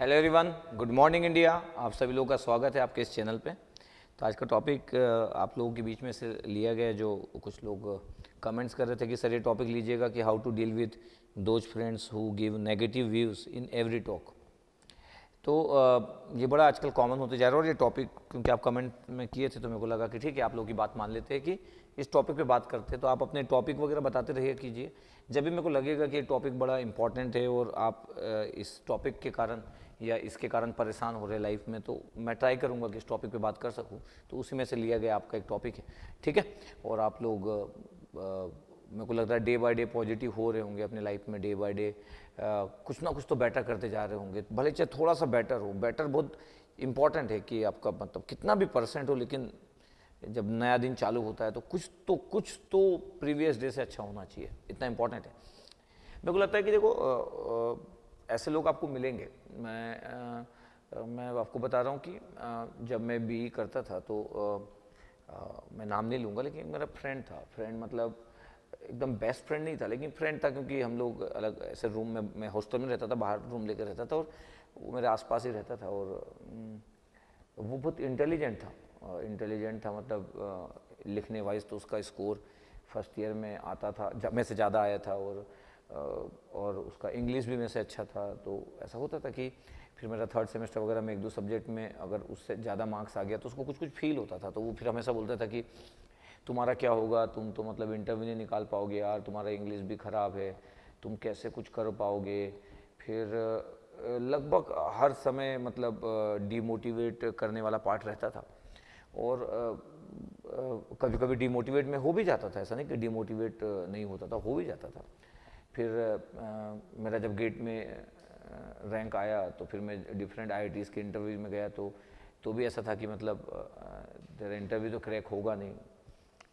Hello everyone, good morning India. आप सभी लोगों का स्वागत है आपके इस चैनल पे। तो आज का टॉपिक आप लोगों के बीच में से लिया गया है, जो कुछ लोग कमेंट्स कर रहे थे कि सर ये टॉपिक लीजिएगा कि how to deal with those friends who give negative views in every talk. तो ये बड़ा आजकल कॉमन होते जा रहा है और ये टॉपिक क्योंकि आप कमेंट में किए थे तो मेरे को लगा कि ठीक है आप लोगों की बात मान लेते हैं कि इस टॉपिक पे बात करते हैं। तो आप अपने टॉपिक वगैरह बताते रहिए कीजिए। जब भी मेरे को लगेगा कि ये टॉपिक बड़ा इंपॉर्टेंट है और आप इस टॉपिक के कारण या इसके कारण परेशान हो रहे लाइफ में, तो मैं ट्राई करूँगा कि इस टॉपिक पे बात कर सकूँ। तो उसी में से लिया गया आपका एक टॉपिक है, ठीक है। और आप लोग मेरे को लगता है डे बाय डे पॉजिटिव हो रहे होंगे अपने लाइफ में, डे बाय डे कुछ ना कुछ तो बेटर करते जा रहे होंगे, भले चाहे थोड़ा सा बेटर हो। बेटर बहुत इंपॉर्टेंट है कि आपका मतलब कितना भी परसेंट हो, लेकिन जब नया दिन चालू होता है तो कुछ तो प्रीवियस डे से अच्छा होना चाहिए, इतना इंपॉर्टेंट है। मेरे को लगता है कि देखो ऐसे लोग आपको मिलेंगे। मैं आपको बता रहा हूँ कि जब मैं बी करता था तो मैं नाम नहीं लूँगा, लेकिन मेरा फ्रेंड था। फ्रेंड मतलब एकदम बेस्ट फ्रेंड नहीं था, लेकिन फ्रेंड था क्योंकि हम लोग अलग ऐसे रूम में, मैं हॉस्टल में रहता था, बाहर रूम लेकर रहता था और वो मेरे आसपास ही रहता था। और वो बहुत इंटेलिजेंट था मतलब लिखने वाइज तो उसका स्कोर फर्स्ट ईयर में आता था, में से ज़्यादा आया था। और उसका इंग्लिश भी मेरे से अच्छा था। तो ऐसा होता था कि फिर मेरा थर्ड सेमेस्टर वगैरह में एक दो सब्जेक्ट में अगर उससे ज़्यादा मार्क्स आ गया तो उसको कुछ कुछ फील होता था। तो वो फिर हमेशा बोलता था कि तुम्हारा क्या होगा, तुम तो मतलब इंटरव्यू नहीं निकाल पाओगे यार, तुम्हारा इंग्लिश भी ख़राब है, तुम कैसे कुछ कर पाओगे। फिर लगभग हर समय मतलब डीमोटिवेट करने वाला पार्ट रहता था। और कभी कभी डीमोटिवेट में हो भी जाता था, ऐसा नहीं कि डीमोटिवेट नहीं होता था, हो भी जाता था। फिर मेरा जब गेट में रैंक आया तो फिर मैं डिफरेंट आईआईटीज़ के इंटरव्यू में गया तो भी ऐसा था कि मतलब तेरा इंटरव्यू तो क्रैक होगा नहीं।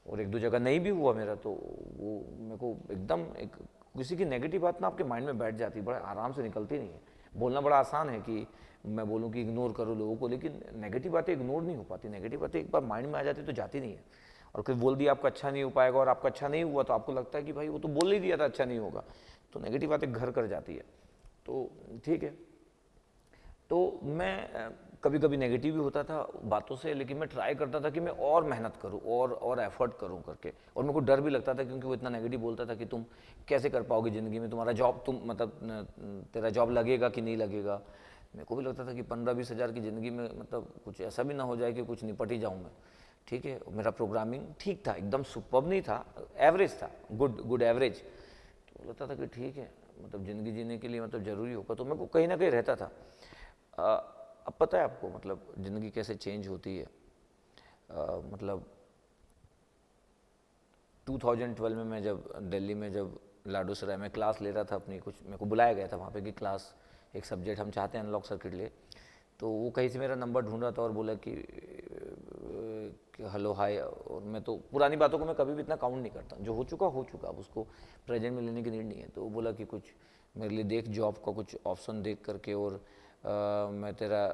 और एक दो जगह नहीं भी हुआ मेरा, तो वो मेरे को एकदम एक किसी की नेगेटिव बात ना आपके माइंड में बैठ जाती है, बड़ा आराम से निकलती नहीं है। बोलना बड़ा आसान है कि मैं बोलूँ कि इग्नोर करो लोगों को, लेकिन नेगेटिव बातें इग्नोर नहीं हो पाती। नेगेटिव बातें एक बार माइंड में आ जाती तो जाती नहीं है। और कोई बोल दिया आपका अच्छा नहीं हो पाएगा और आपका अच्छा नहीं हुआ तो आपको लगता है कि भाई वो तो बोल ही दिया था अच्छा नहीं होगा। तो नेगेटिव बातें घर कर जाती है। तो ठीक है, तो मैं कभी कभी नेगेटिव भी होता था बातों से, लेकिन मैं ट्राई करता था कि मैं और मेहनत करूं और एफर्ट करूं करके। और मेरे को डर भी लगता था क्योंकि वो इतना नेगेटिव बोलता था कि तुम कैसे कर पाओगे ज़िंदगी में, तुम्हारा जॉब तुम मतलब तेरा जॉब लगेगा कि नहीं लगेगा। मेरे को भी लगता था कि 15-20 हज़ार की ज़िंदगी में मतलब कुछ ऐसा भी ना हो जाए कि कुछ निपट ही जाऊँ मैं। ठीक है, मेरा प्रोग्रामिंग ठीक था, एकदम सुपर्ब नहीं था, एवरेज था, गुड एवरेज। तो लगता था कि ठीक है, मतलब ज़िंदगी जीने के लिए मतलब ज़रूरी होगा, तो मेरे को कहीं ना कहीं रहता था। अब पता है आपको मतलब ज़िंदगी कैसे चेंज होती है। मतलब 2012 में मैं जब दिल्ली में जब लाडू सराय में क्लास ले रहा था अपनी, कुछ मेरे को बुलाया गया था वहाँ पे कि क्लास एक सब्जेक्ट हम चाहते हैं अनलॉक सर्किट ले। तो वो कहीं से मेरा नंबर ढूंढ रहा था और बोला कि हेलो हाय। और मैं तो पुरानी बातों को मैं कभी भी इतना काउंट नहीं करता, जो हो चुका अब उसको प्रेजेंट में लेने की नीड नहीं है। तो वो बोला कि कुछ मेरे लिए देख, जॉब का कुछ ऑप्शन देख करके, और मैं तेरा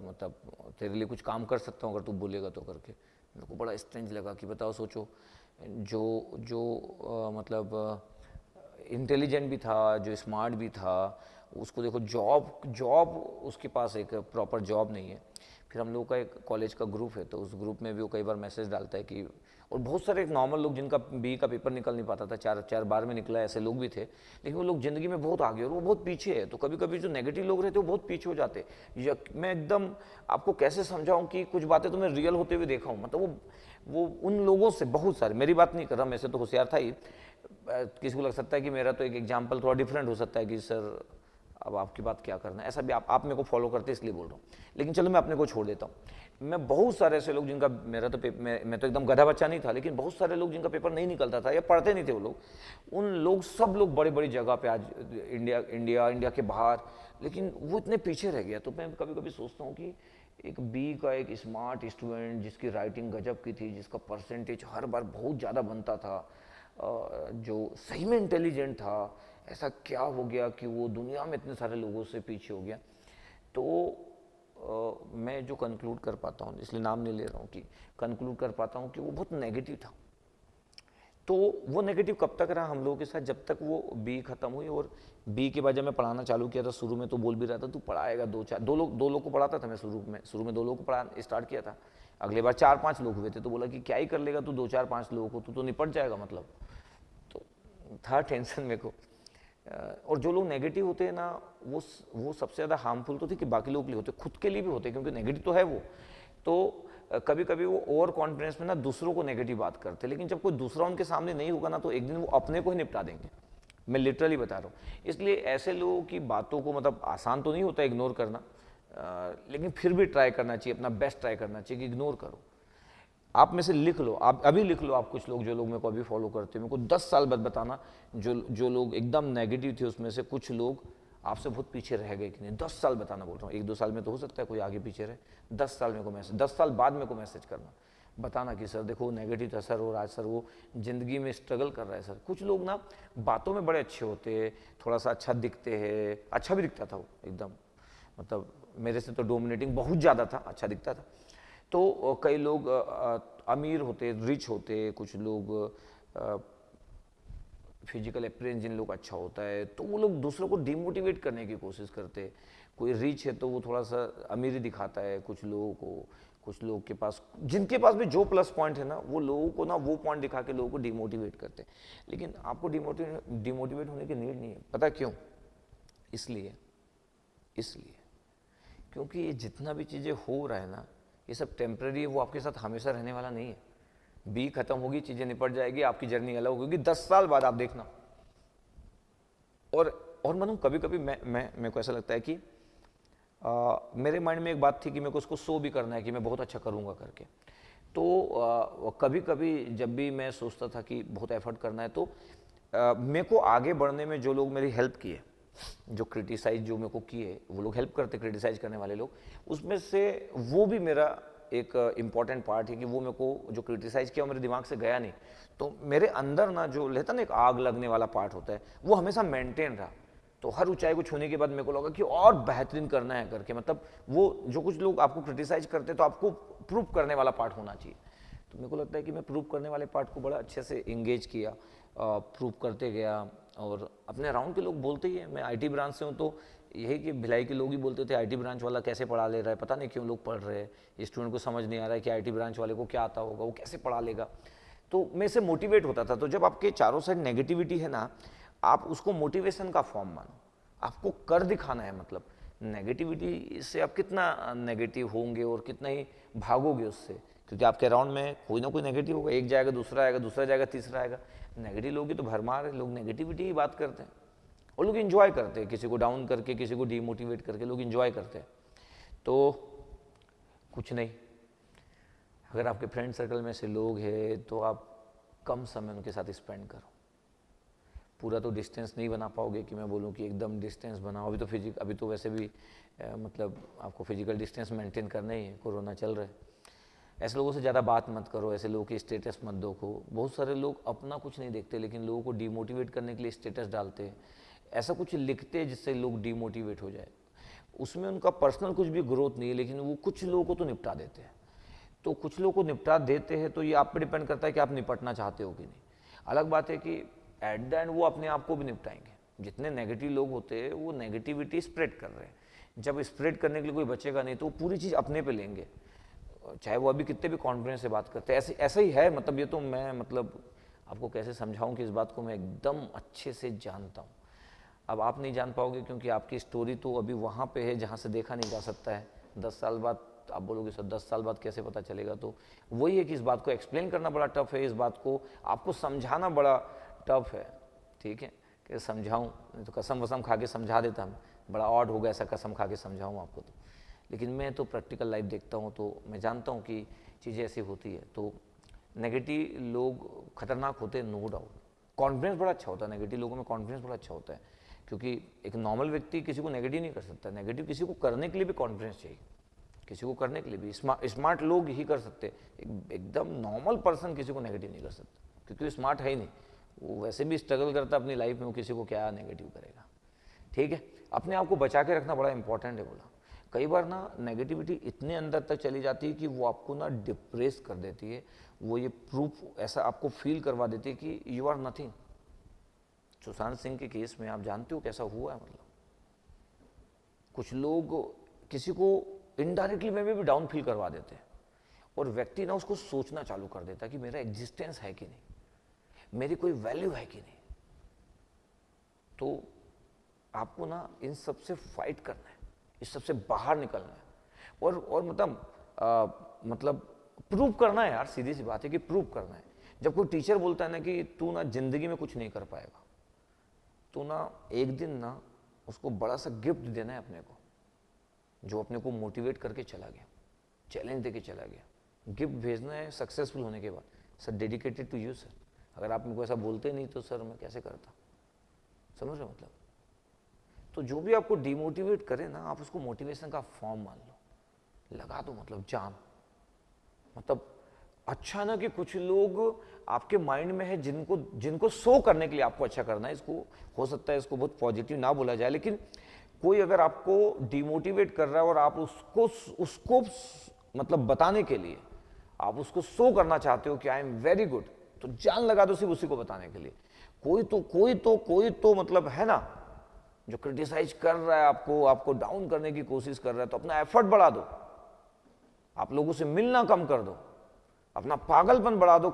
मतलब तेरे लिए कुछ काम कर सकता हूँ अगर तू बोलेगा तो करके। मेरे को बड़ा स्ट्रेंज लगा कि बताओ, सोचो जो जो मतलब इंटेलिजेंट भी था, जो स्मार्ट भी था, उसको देखो जॉब जॉब उसके पास एक प्रॉपर जॉब नहीं है। फिर हम लोग का एक कॉलेज का ग्रुप है, तो उस ग्रुप में भी वो कई बार मैसेज डालता है कि, और बहुत सारे एक नॉर्मल लोग जिनका बी का पेपर निकल नहीं पाता था, 4 बार में निकला, ऐसे लोग भी थे। लेकिन वो लोग ज़िंदगी में बहुत आगे और वो बहुत पीछे है। तो कभी कभी जो नेगेटिव लोग रहते हैं वो बहुत पीछे हो जाते हैं। मैं एकदम आपको कैसे समझाऊं कि कुछ बातें तो मैं रियल होते हुए देखा हूँ। मतलब वो उन लोगों से बहुत सारे, मेरी बात नहीं कर रहा, मैं से तो होशियार था ही। किसी को लग सकता है कि मेरा तो एक एग्जाम्पल थोड़ा डिफरेंट हो सकता है कि सर अब आपकी बात क्या करना है, ऐसा भी आप मेरे को फॉलो करते इसलिए बोल रहा हूँ। लेकिन चलो मैं अपने को छोड़ देता हूँ। मैं बहुत सारे ऐसे लोग जिनका, मेरा तो मैं तो एकदम गधा बच्चा नहीं था, लेकिन बहुत सारे लोग जिनका पेपर नहीं निकलता था या पढ़ते नहीं थे वो लोग, उन लोग सब लोग बड़ी बड़ी जगह पे आज इंडिया के बाहर, लेकिन वो इतने पीछे रह गया। तो मैं कभी कभी सोचता हूँ कि एक बी का एक स्मार्ट स्टूडेंट जिसकी राइटिंग गजब की थी, जिसका परसेंटेज हर बार बहुत ज़्यादा बनता था, जो सही में इंटेलिजेंट था, ऐसा क्या हो गया कि वो दुनिया में इतने सारे लोगों से पीछे हो गया। तो मैं जो कंक्लूड कर पाता हूँ, इसलिए नाम नहीं ले रहा हूँ, कि कंक्लूड कर पाता हूँ कि वो बहुत नेगेटिव था। तो वो नेगेटिव कब तक रहा हम लोगों के साथ, जब तक वो बी खत्म हुई। और बी के बाद जब मैं पढ़ाना चालू किया था, शुरू में तो बोल भी रहा था तू पढ़ाएगा, दो लोग को पढ़ाता था मैं शुरू में 2 लोग को पढ़ाना स्टार्ट किया था। अगले बार 4-5 लोग हुए थे, तो बोला कि क्या ही कर लेगा तू 2-4-5 लोगों को, तू तो निपट जाएगा मतलब। तो था टेंशन मेरे को। और जो लोग नेगेटिव होते हैं ना, वो सबसे ज़्यादा हार्मफुल तो थे कि बाकी लोग के लिए होते, खुद के लिए भी होते, क्योंकि नेगेटिव तो है वो। तो कभी कभी वो ओवर कॉन्फिडेंस में ना दूसरों को नेगेटिव बात करते, लेकिन जब कोई दूसरा उनके सामने नहीं होगा ना, तो एक दिन वो अपने को ही निपटा देंगे। मैं लिटरली बता रहा हूँ। इसलिए ऐसे लोगों की बातों को, मतलब आसान तो नहीं होता इग्नोर करना, लेकिन फिर भी ट्राई करना चाहिए, अपना बेस्ट ट्राई करना चाहिए कि इग्नोर करो। आप में से लिख लो, आप अभी लिख लो, आप कुछ लोग जो लोग मेरे को अभी फॉलो करते हो, मेरे को 10 साल बाद बताना जो लोग एकदम नेगेटिव थे, उसमें से कुछ लोग आपसे बहुत पीछे रह गए कि नहीं। 10 साल बताना बोल रहा हूँ, 1-2 साल में तो हो सकता है कोई आगे पीछे रहे। 10 साल मेरे को मैसेज, 10 साल बाद मेरे को मैसेज करना, बताना कि सर देखो नेगेटिव था सर, और आज सर वो ज़िंदगी में स्ट्रगल कर रहा है सर। कुछ लोग ना बातों में बड़े अच्छे होते, थोड़ा सा अच्छा दिखते हैं, अच्छा भी दिखता था वो एकदम, मतलब मेरे से तो डोमिनेटिंग बहुत ज़्यादा था, अच्छा दिखता था। तो कई लोग अमीर होते, रिच होते, कुछ लोग फिजिकल अपीयरेंस जिन लोग का अच्छा होता है, तो वो लोग दूसरों को डिमोटिवेट करने की कोशिश करते। कोई रिच है तो वो थोड़ा सा अमीरी दिखाता है कुछ लोगों को, कुछ लोग के पास, जिनके पास भी जो प्लस पॉइंट है ना, वो लोगों को ना वो पॉइंट दिखा के लोगों को डिमोटिवेट करते हैं। लेकिन आपको डिमोटिवेट होने की नीड नहीं है। पता क्यों? इसलिए क्योंकि ये जितना भी चीज़ें हो रहा है ना, ये सब टेम्पररी है, वो आपके साथ हमेशा रहने वाला नहीं है। बी खत्म होगी, चीज़ें निपट जाएगी, आपकी जर्नी अलग होगी 10 साल बाद, आप देखना। और मालूम कभी कभी मेरे को ऐसा लगता है कि मेरे माइंड में एक बात थी कि मेरे को उसको शो भी करना है कि मैं बहुत अच्छा करूँगा करके। तो कभी कभी जब भी मैं सोचता था कि बहुत एफर्ट करना है, तो मेरे को आगे बढ़ने में जो लोग मेरी हेल्प किए, जो क्रिटिसाइज जो मेरे को किए, वो लोग हेल्प करते, क्रिटिसाइज करने वाले लोग, उसमें से वो भी मेरा एक इम्पॉर्टेंट पार्ट है कि वो मेरे को जो क्रिटिसाइज किया वो मेरे दिमाग से गया नहीं। तो मेरे अंदर ना जो रहता ना एक आग लगने वाला पार्ट होता है, वो हमेशा मेंटेन रहा। तो हर ऊंचाई को छूने के बाद मेरे को लगा कि और बेहतरीन करना है करके, मतलब वो जो कुछ लोग आपको क्रिटिसाइज करते हैं तो आपको प्रूव करने वाला पार्ट होना चाहिए। तो मेरे को लगता है कि मैं प्रूव करने वाले पार्ट को बड़ा अच्छे से इंगेज किया, प्रूव करते गया। और अपने अराउंड के लोग बोलते ही हैं, मैं आईटी ब्रांच से हूँ, तो यही कि भिलाई के लोग ही बोलते थे आईटी ब्रांच वाला कैसे पढ़ा ले रहा है, पता नहीं क्यों लोग पढ़ रहे हैं, स्टूडेंट को समझ नहीं आ रहा है कि आईटी ब्रांच वाले को क्या आता होगा, वो कैसे पढ़ा लेगा। तो मैं इससे मोटिवेट होता था। तो जब आपके चारों साइड नेगेटिविटी है ना, आप उसको मोटिवेशन का फॉर्म मानो, आपको कर दिखाना है। मतलब नेगेटिविटी से आप कितना नेगेटिव होंगे और कितना ही भागोगे उससे, क्योंकि आपके अराउंड में कोई ना कोई नेगेटिव होगा, एक जाएगा दूसरा आएगा, दूसरा जाएगा तीसरा आएगा। नेगेटिव लोग ही तो भरमार है, लोग नेगेटिविटी की बात करते हैं और लोग इन्जॉय करते हैं, किसी को डाउन करके, किसी को डीमोटिवेट करके लोग इन्जॉय करते हैं। तो कुछ नहीं, अगर आपके फ्रेंड सर्कल में से लोग हैं तो आप कम समय उनके साथ स्पेंड करो। पूरा तो डिस्टेंस नहीं बना पाओगे कि मैं बोलूँ कि एकदम डिस्टेंस बनाओ। अभी तो वैसे भी मतलब आपको फिजिकल डिस्टेंस मेंटेन करना ही है, कोरोना चल रहा है। ऐसे लोगों से ज़्यादा बात मत करो, ऐसे लोगों की स्टेटस मत देखो। बहुत सारे लोग अपना कुछ नहीं देखते, लेकिन लोगों को डीमोटिवेट करने के लिए स्टेटस डालते हैं, ऐसा कुछ लिखते हैं जिससे लोग डीमोटिवेट हो जाए। उसमें उनका पर्सनल कुछ भी ग्रोथ नहीं है, लेकिन वो कुछ लोगों को तो निपटा देते हैं। तो कुछ लोगों को निपटा देते हैं, तो ये आप पे डिपेंड करता है कि आप निपटना चाहते हो कि नहीं। अलग बात है कि एट द एंड वो अपने आप को भी निपटाएंगे। जितने नेगेटिव लोग होते हैं वो नेगेटिविटी स्प्रेड कर रहे हैं। जब स्प्रेड करने के लिए कोई बचेगा नहीं, तो वो पूरी चीज़ अपने पे लेंगे, चाहे वो अभी कितने भी कॉन्फिडेंस से बात करते हैं। ऐसे ही है, मतलब ये तो मैं मतलब आपको कैसे समझाऊं कि इस बात को मैं एकदम अच्छे से जानता हूँ। अब आप नहीं जान पाओगे, क्योंकि आपकी स्टोरी तो अभी वहाँ पे है जहाँ से देखा नहीं जा सकता है। 10 साल बाद आप बोलोगे सर 10 साल बाद कैसे पता चलेगा, तो वही है कि इस बात को एक्सप्लेन करना बड़ा टफ है, इस बात को आपको समझाना बड़ा टफ है। ठीक है, कि समझाऊँ, नहीं तो कसम वसम खा के समझा देता हूँ, बड़ा ऑड होगा ऐसा कसम खा के समझाऊँ आपको। तो लेकिन मैं तो प्रैक्टिकल लाइफ देखता हूँ, तो मैं जानता हूँ कि चीज़ें ऐसी होती है। तो नेगेटिव लोग खतरनाक होते हैं, नो डाउट। कॉन्फिडेंस बड़ा अच्छा होता है, नेगेटिव लोगों में कॉन्फिडेंस बड़ा अच्छा होता है, क्योंकि एक नॉर्मल व्यक्ति किसी को नेगेटिव नहीं कर सकता। नेगेटिव किसी को करने के लिए भी कॉन्फिडेंस चाहिए, किसी को करने के लिए भी स्मार्ट लोग ही कर सकते। एकदम नॉर्मल पर्सन किसी को नेगेटिव नहीं कर सकता, क्योंकि वो स्मार्ट है ही नहीं। वो वैसे भी स्ट्रगल करता अपनी लाइफ में, वो किसी को क्या नेगेटिव करेगा। ठीक है, अपने आप को बचा के रखना बड़ा इंपॉर्टेंट है। बोला कई बार ना नेगेटिविटी इतने अंदर तक चली जाती है कि वो आपको ना डिप्रेस कर देती है, वो ये प्रूफ ऐसा आपको फील करवा देती है कि you are nothing. Sushant Singh के केस में आप जानते हो कैसा हुआ है, मतलब कुछ लोग किसी को इनडायरेक्टली में भी डाउन फील करवा देते हैं और व्यक्ति ना उसको सोचना चालू कर देता है कि मेरा एग्जिस्टेंस है कि नहीं, मेरी कोई वैल्यू है कि नहीं। तो आपको ना इन सब से फाइट करना है, इस सब से बाहर निकलना है और मतलब प्रूव करना है यार, सीधी सी बात है कि प्रूव करना है। जब कोई टीचर बोलता है ना कि तू ना जिंदगी में कुछ नहीं कर पाएगा, तो ना एक दिन ना उसको बड़ा सा गिफ्ट देना है अपने को, जो अपने को मोटिवेट करके चला गया, चैलेंज देके चला गया। गिफ्ट भेजना है सक्सेसफुल होने के बाद, sir dedicated to you sir. अगर आप मेरे को ऐसा बोलते नहीं तो सर मैं कैसे करता, समझ रहे हो मतलब। तो जो भी आपको डिमोटिवेट करे ना, आप उसको मोटिवेशन का फॉर्म मान लो, लगा दो, मतलब जान। मतलब अच्छा ना कि कुछ लोग आपके माइंड में है जिनको शो करने के लिए आपको अच्छा करना है। इसको हो सकता है इसको बहुत पॉजिटिव ना बोला जाए, लेकिन कोई अगर आपको डिमोटिवेट कर रहा है और आप उसको मतलब बताने के लिए आप उसको शो करना चाहते हो कि आई एम वेरी गुड, तो जान लगा दो सिर्फ उसी को बताने के लिए। कोई तो मतलब है ना जो क्रिटिसाइज कर रहा है आपको डाउन करने की कोशिश कर रहा है, तो अपना एफर्ट बढ़ा दो, आप लोगों से मिलना कम कर दो, अपना पागलपन बढ़ा दो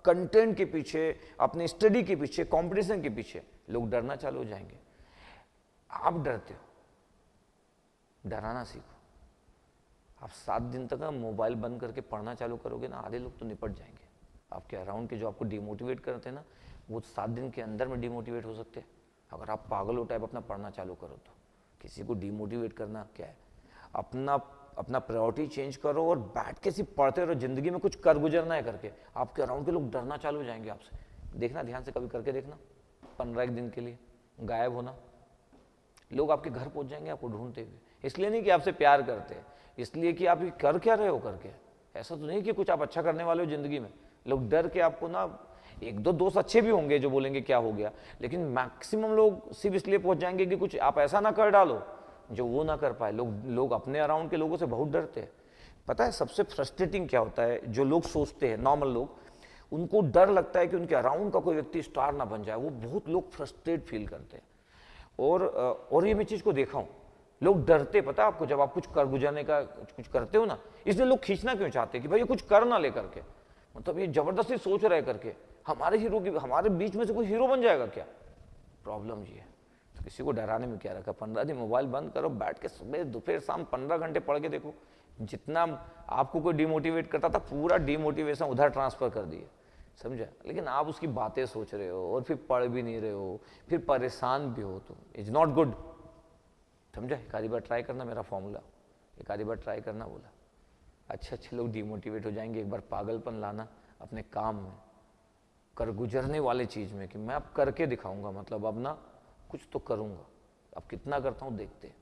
कंटेंट के पीछे, अपनी स्टडी के पीछे, कंपटीशन के पीछे। लोग डरना चालू हो जाएंगे। आप डरते हो, डराना सीखो। आप 7 दिन तक मोबाइल बंद करके पढ़ना चालू करोगे ना, आधे लोग तो निपट जाएंगे। आपके अराउंड के जो आपको डिमोटिवेट करते हैं ना, वो 7 दिन के अंदर में डिमोटिवेट हो सकते हैं। अगर आप पागल टाइप अपना पढ़ना चालू करो तो। किसी को डिमोटिवेट करना क्या है, अपना प्रायोरिटी चेंज करो और बैठ के सिर्फ पढ़ते रहो, जिंदगी में कुछ कर गुजरना है करके। आपके अराउंड के लोग डरना चालू हो जाएंगे आपसे। देखना, ध्यान से कभी करके देखना, 15 दिन के लिए गायब होना, लोग आपके घर पहुंच जाएंगे आपको ढूंढते हुए। इसलिए नहीं कि आपसे प्यार करते हैं, इसलिए कि आप ये कर क्या रहे हो करके। ऐसा तो नहीं कि कुछ आप अच्छा करने वाले हो जिंदगी में। लोग डर के आपको ना, एक दो दोस्त अच्छे भी होंगे जो बोलेंगे क्या हो गया, लेकिन मैक्सिमम लोग सिर्फ इसलिए पहुंच जाएंगे कि कुछ आप ऐसा ना कर डालो जो वो ना कर पाए। लोग अपने अराउंड के लोगों से बहुत डरते हैं। पता है सबसे फ्रस्ट्रेटिंग क्या होता है, जो लोग सोचते हैं, नॉर्मल लोग, उनको डर लगता है कि उनके अराउंड का कोई व्यक्ति स्टार ना बन जाए। वो बहुत लोग फ्रस्ट्रेट फील करते हैं। और ये मैं चीज़ को देखा हूँ, लोग डरते, पता है आपको, जब आप कुछ कर गुजरने का कुछ करते हो ना, इसलिए लोग खींचना क्यों चाहते हैं कि भाई ये कुछ कर ना ले करके, मतलब ये जबरदस्ती सोच रहे करके हमारे बीच में से कोई हीरो बन जाएगा क्या। प्रॉब्लम ये है। तो किसी को डराने में क्या रखा। 15 दिन मोबाइल बंद करो, बैठ के सुबह दोपहर शाम 15 घंटे पढ़ के देखो। जितना आपको कोई डिमोटिवेट करता था, पूरा डिमोटिवेशन उधर ट्रांसफर कर दिए, समझा। लेकिन आप उसकी बातें सोच रहे हो और फिर पढ़ भी नहीं रहे हो, फिर परेशान भी हो, तो इट्स नॉट गुड, समझा। एक आधी बार ट्राई करना, मेरा फॉर्मूला, एक आधी बार ट्राई करना बोला। अच्छे लोग डिमोटिवेट हो जाएंगे। एक बार पागलपन लाना अपने काम में, कर गुजरने वाले चीज़ में, कि मैं अब करके दिखाऊंगा, मतलब अब ना कुछ तो करूंगा। अब कितना करता हूँ देखते हैं।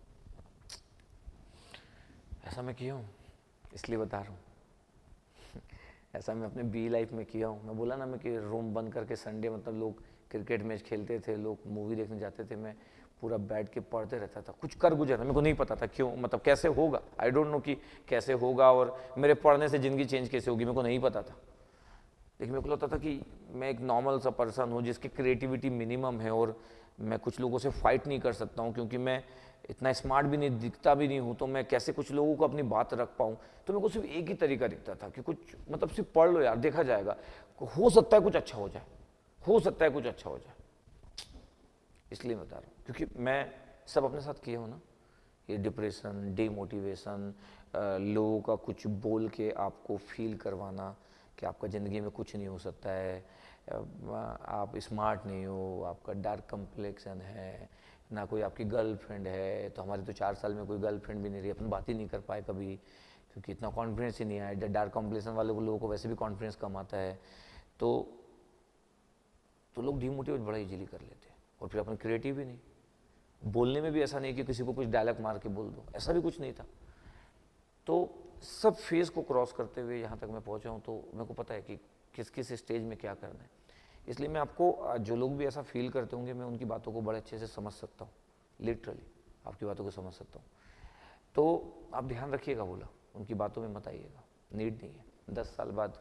ऐसा मैं किया हूँ, इसलिए बता रहा हूँ। ऐसा मैं अपने बी लाइफ में किया हूँ। मैं बोला ना मैं कि रूम बंद करके संडे, मतलब लोग क्रिकेट मैच खेलते थे, लोग मूवी देखने जाते थे, मैं पूरा बैठ के पढ़ते रहता था, कुछ कर गुजरना। मेरे को नहीं पता था क्यों, मतलब कैसे होगा, आई डोंट नो कि कैसे होगा, और मेरे पढ़ने से ज़िंदगी चेंज कैसे होगी, मेरे को नहीं पता था। लेकिन मेरे को लगता था कि मैं एक नॉर्मल सा पर्सन हूँ जिसकी क्रिएटिविटी मिनिमम है, और मैं कुछ लोगों से फाइट नहीं कर सकता हूँ क्योंकि मैं इतना स्मार्ट भी नहीं, दिखता भी नहीं हूँ, तो मैं कैसे कुछ लोगों को अपनी बात रख पाऊँ। तो मेरे को सिर्फ एक ही तरीका दिखता था कि कुछ, मतलब सिर्फ पढ़ लो यार, देखा जाएगा, हो सकता है कुछ अच्छा हो जाए, हो सकता है कुछ अच्छा हो जाए। इसलिए बता रहा हूँ क्योंकि मैं सब अपने साथ किया हूँ ना, ये डिप्रेशन, डिमोटिवेशन, लोगों का कुछ बोल के आपको फील करवाना कि आपका ज़िंदगी में कुछ नहीं हो सकता है, आप स्मार्ट नहीं हो, आपका डार्क कम्प्लेक्शन है, ना कोई आपकी गर्लफ्रेंड है। तो हमारे तो 4 साल में कोई गर्लफ्रेंड भी नहीं रही, अपन बात ही नहीं कर पाए कभी, क्योंकि इतना कॉन्फिडेंस ही नहीं आया। डार्क कॉम्प्लेक्शन वाले लोगों को वैसे भी कॉन्फिडेंस कम आता है, तो लोग डिमोटिवेट बड़ा इजीली कर लेते हैं। और फिर अपन क्रिएटिव ही नहीं, बोलने में भी ऐसा नहीं कि किसी को कुछ डायलॉग मार के बोल दो, ऐसा भी कुछ नहीं था। तो सब फेज़ को क्रॉस करते हुए यहाँ तक मैं पहुँचा हूँ, तो मेरे को पता है कि किस किस स्टेज में क्या करना है। इसलिए मैं आपको, जो लोग भी ऐसा फील करते होंगे, मैं उनकी बातों को बड़े अच्छे से समझ सकता हूँ, लिटरली आपकी बातों को समझ सकता हूँ। तो आप ध्यान रखिएगा, बोला उनकी बातों में मत आइएगा, नीड नहीं है। 10 साल बाद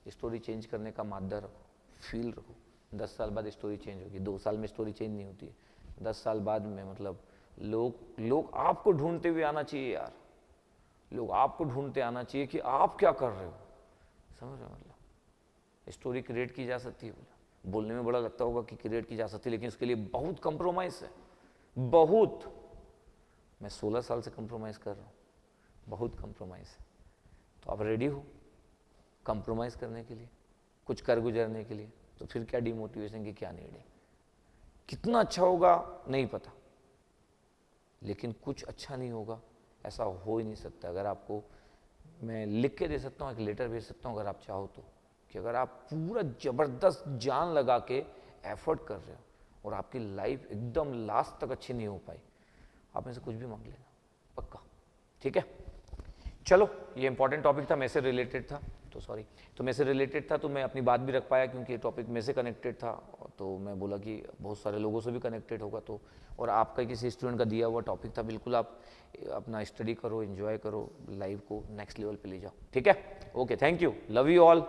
स्टोरी चेंज करने का मादा रखो, फील रखो। 10 साल बाद स्टोरी चेंज होगी, 2 साल में स्टोरी चेंज नहीं होती है। 10 साल बाद में मतलब लोग आपको ढूंढते हुए आना चाहिए यार, लोग आपको ढूंढते आना चाहिए कि आप क्या कर रहे हो, समझ रहे हो? मतलब स्टोरी क्रिएट की जा सकती है, बोलने में बड़ा लगता होगा कि क्रिएट की जा सकती है, लेकिन उसके लिए बहुत कंप्रोमाइज़ है, बहुत। मैं 16 साल से कंप्रोमाइज़ कर रहा हूँ, बहुत कंप्रोमाइज़ है। तो आप रेडी हो कंप्रोमाइज़ करने के लिए, कुछ कर गुजरने के लिए? तो फिर क्या डिमोटिवेशन की क्या नीड है? कितना अच्छा होगा नहीं पता, लेकिन कुछ अच्छा नहीं होगा ऐसा हो ही नहीं सकता। अगर आपको मैं लिख के दे सकता हूँ, एक लेटर भेज सकता हूँ अगर आप चाहो तो, कि अगर आप पूरा ज़बरदस्त जान लगा के एफर्ट कर रहे हो और आपकी लाइफ एकदम लास्ट तक अच्छी नहीं हो पाई, आप में से कुछ भी मांग लेना, पक्का, ठीक है? चलो, ये इंपॉर्टेंट टॉपिक था, मेरे से रिलेटेड था, तो मेरे से रिलेटेड था, तो मैं अपनी बात भी रख पाया क्योंकि ये टॉपिक मेरे से कनेक्टेड था। तो मैं बोला कि बहुत सारे लोगों से भी कनेक्टेड होगा, तो और आपका किसी स्टूडेंट का दिया हुआ टॉपिक था, बिल्कुल आप अपना स्टडी करो, एंजॉय करो, लाइफ को नेक्स्ट लेवल पे ले जाओ, ठीक है? Okay, thank you, love you all.